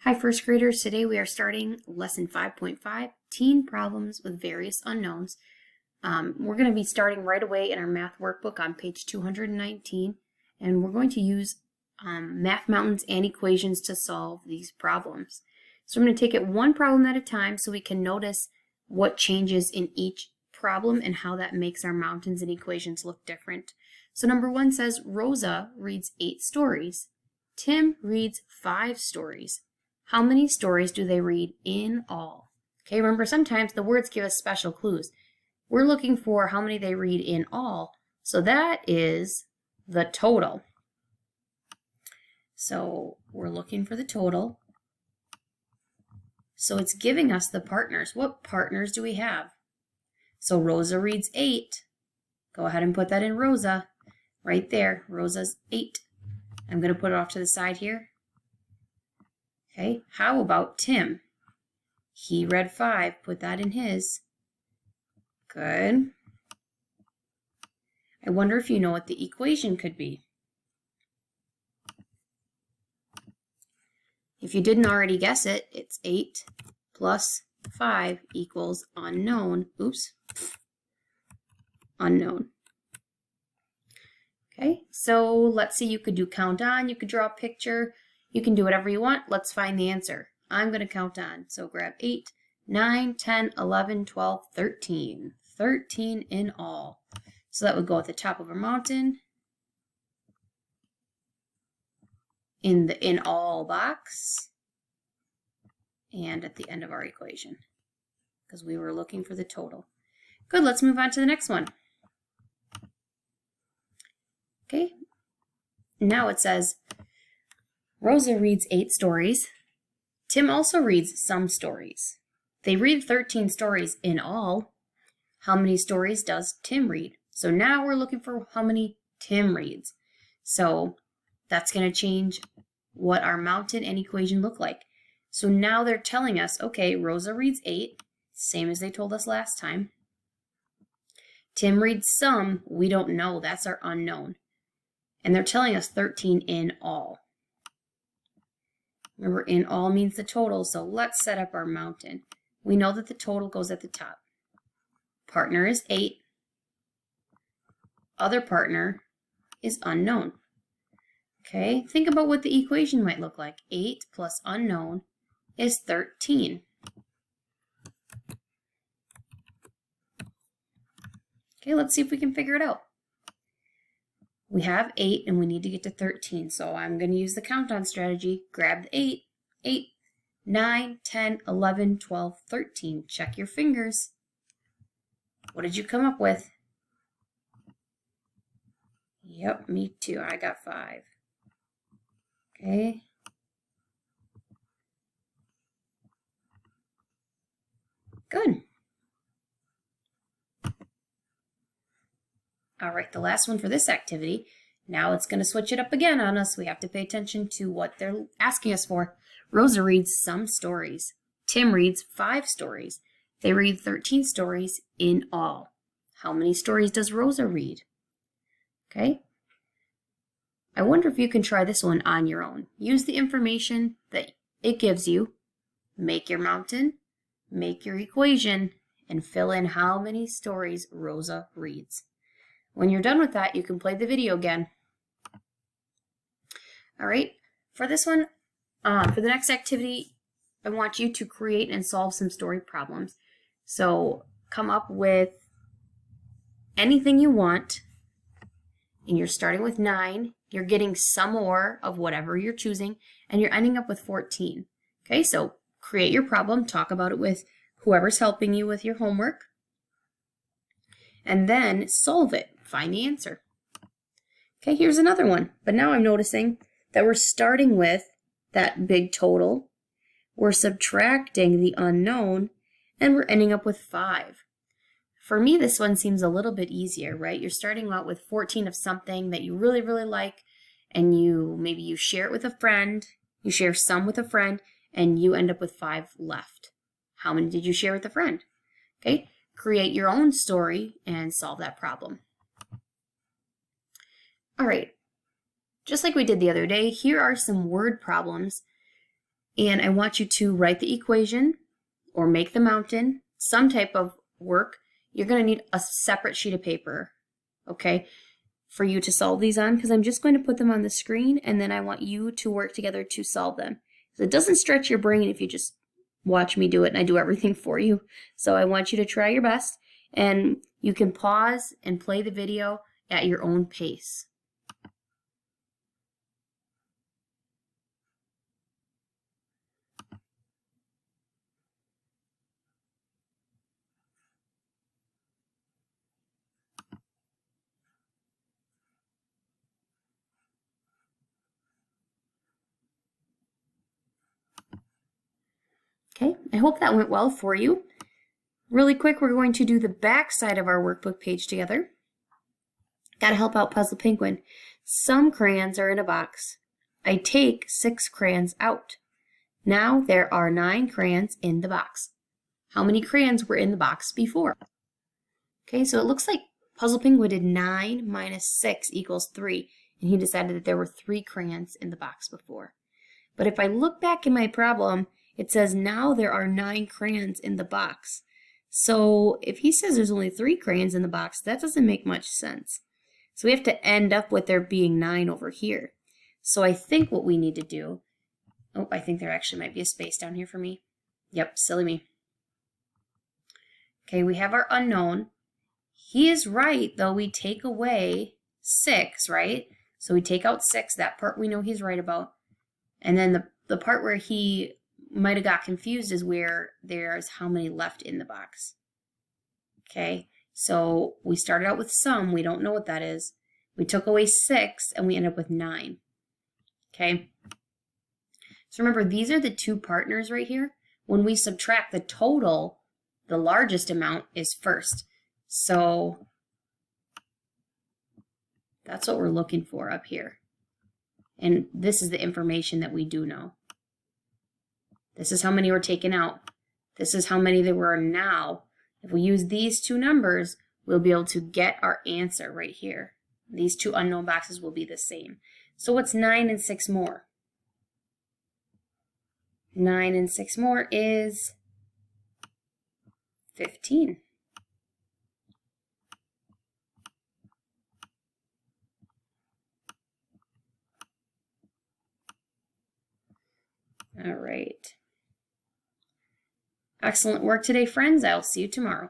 Hi, first graders. Today we are starting lesson 5.5, Teen Problems with Various Unknowns. We're going to be starting right away in our math workbook on page 219, and we're going to use math mountains and equations to solve these problems. So I'm going to take it one problem at a time so we can notice what changes in each problem and how that makes our mountains and equations look different. So number one says Rosa reads 8 stories. Tim reads 5 stories. How many stories do they read in all? Okay, remember sometimes the words give us special clues. We're looking for how many they read in all, so that is the total. So we're looking for the total. So it's giving us the partners. What partners do we have? So Rosa reads 8. Go ahead and put that in Rosa. Right there, Rosa's 8. I'm going to put it off to the side here. Okay, how about Tim? He read 5. Put that in his. Good. I wonder if you know what the equation could be. If you didn't already guess it, it's 8 plus 5 equals unknown. Oops. Unknown. Okay, so let's see, you could do count on, you could draw a picture, you can do whatever you want. Let's find the answer. I'm going to count on. So grab 8, 9, 10, 11, 12, 13. 13 in all. So that would go at the top of our mountain, in the in all box, and at the end of our equation, because we were looking for the total. Good, let's move on to the next one. Okay, now it says, Rosa reads 8 stories. Tim also reads some stories. They read 13 stories in all. How many stories does Tim read? So now we're looking for how many Tim reads. So that's going to change what our mountain and equation look like. So now they're telling us, okay, Rosa reads 8, same as they told us last time. Tim reads some, we don't know, that's our unknown. And they're telling us 13 in all. Remember, in all means the total, so let's set up our mountain. We know that the total goes at the top. Partner is 8. Other partner is unknown. Okay, think about what the equation might look like. 8 plus unknown is 13. Okay, let's see if we can figure it out. We have 8 and we need to get to 13, so I'm going to use the count-on strategy. Grab the 8. 8, 9, 10, 11, 12, 13. Check your fingers. What did you come up with? Yep, me too. I got 5. Okay. Good. All right, the last one for this activity. Now it's going to switch it up again on us. We have to pay attention to what they're asking us for. Rosa reads some stories. Tim reads 5 stories. They read 13 stories in all. How many stories does Rosa read? Okay. I wonder if you can try this one on your own. Use the information that it gives you. Make your mountain, make your equation, and fill in how many stories Rosa reads. When you're done with that, you can play the video again. All right, for this one, for the next activity, I want you to create and solve some story problems. So come up with anything you want, and you're starting with 9. You're getting some more of whatever you're choosing, and you're ending up with 14. Okay, so create your problem, talk about it with whoever's helping you with your homework, and then solve it. Find the answer. Okay, here's another one. But now I'm noticing that we're starting with that big total. We're subtracting the unknown, and we're ending up with 5. For me, this one seems a little bit easier, right? You're starting out with 14 of something that you really, really like, and maybe you share it with a friend. You share some with a friend, and you end up with 5 left. How many did you share with a friend? Okay, create your own story and solve that problem. All right, just like we did the other day, here are some word problems. And I want you to write the equation or make the mountain, some type of work. You're going to need a separate sheet of paper, okay, for you to solve these on, because I'm just going to put them on the screen and then I want you to work together to solve them. So it doesn't stretch your brain if you just watch me do it and I do everything for you. So I want you to try your best, and you can pause and play the video at your own pace. Okay, I hope that went well for you. Really quick, we're going to do the back side of our workbook page together. Gotta help out Puzzle Penguin. Some crayons are in a box. I take 6 crayons out. Now there are 9 crayons in the box. How many crayons were in the box before? Okay, so it looks like Puzzle Penguin did 9 minus 6 equals 3, and he decided that there were 3 crayons in the box before. But if I look back in my problem, it says now there are 9 crayons in the box. So if he says there's only 3 crayons in the box, that doesn't make much sense. So we have to end up with there being 9 over here. So I think what we need to do, oh, I think there actually might be a space down here for me. Yep, silly me. Okay, we have our unknown. He is right, though we take away 6, right? So we take out 6, that part we know he's right about. And then the part where he might have got confused is where there's how many left in the box. Okay, so we started out with some, we don't know what that is. We took away 6 and we end up with 9. Okay, so remember, these are the 2 partners right here. When we subtract the total, the largest amount is first. So that's what we're looking for up here. And this is the information that we do know. This is how many were taken out. This is how many there were now. If we use these 2 numbers, we'll be able to get our answer right here. These 2 unknown boxes will be the same. So what's 9 and 6 more? 9 and 6 more is 15. All right. Excellent work today, friends. I'll see you tomorrow.